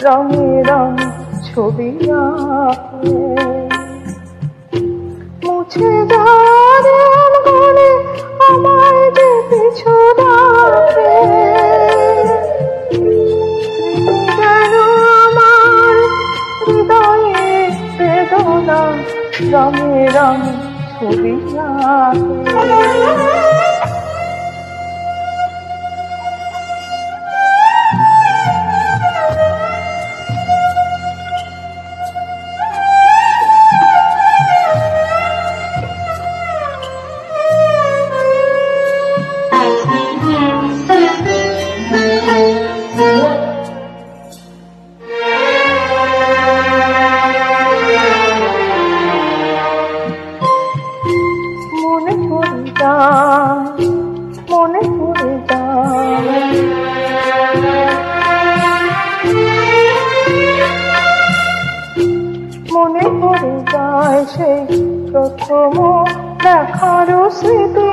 রঙে রঙে ছবি আঁকে। মুছে দাঁড়েন গলে আমায় যে পিছু ডাকে, যেন আমার হৃদয়ে বেদনা রঙে রঙে ছবি আঁকে। মনে পড়ে যায় মনে পড়ে যায় সেই প্রথম দেখার স্মৃতি,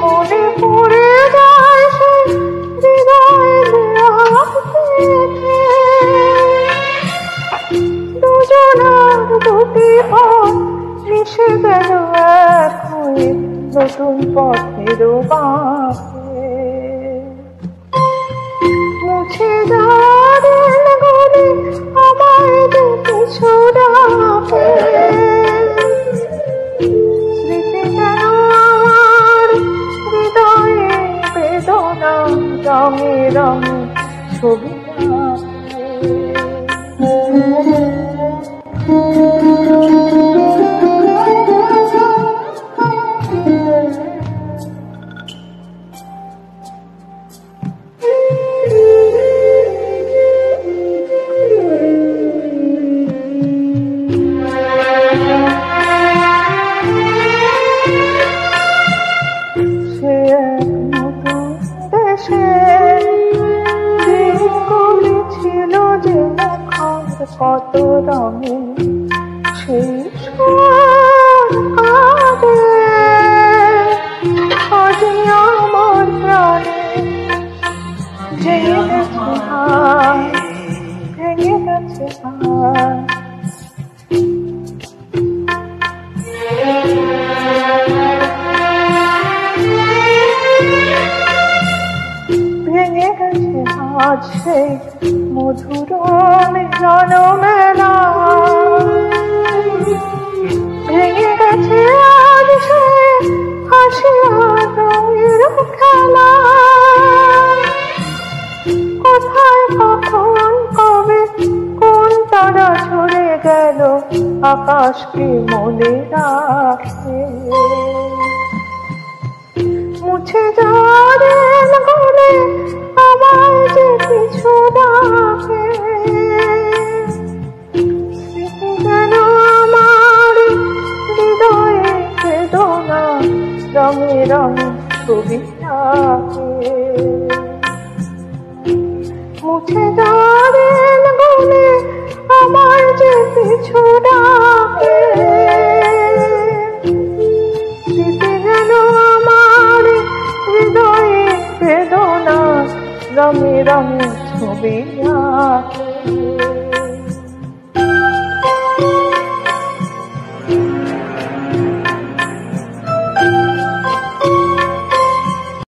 মনে পড়ে যায় সেই হৃদয়ে দুজনার দুটি পথ মিশে গেল এক হয়ে নতুন পথের বাঁকে। মুছে দাঁড়েন গলে আমায় যে পিছু ডাকে, স্মৃতি যেন আমার হৃদয়ে বেদনা রঙে রঙে ছবি আঁকে। ছিল যে কত রঙে সেই কাজে আমার প্রাণে ভেঙে গেছে হায়, ভেঙে গেছে হায়। ভেঙে গেছে আজ সেই মধুর মিলন মেলা, ভেঙে গেছে আজ সেই হাসি আর রঙের খেলা। কোথায় কখন কবে কোন তারা ঝরে গেল আকাশকে মনে রাখে। মুছে দাঁড়েন গলে আমায় যে পিছু ডাকে, স্মৃতি যেন আমার হৃদয়ে বেদনা রঙে রঙে ছবি আঁকে। মুছে দাঁড়েন গলে আমায় যে পিছু ডাকে, স্মৃতি যেন আমার হৃদয়ে বেদনা রঙে রঙে ছবি আঁকে।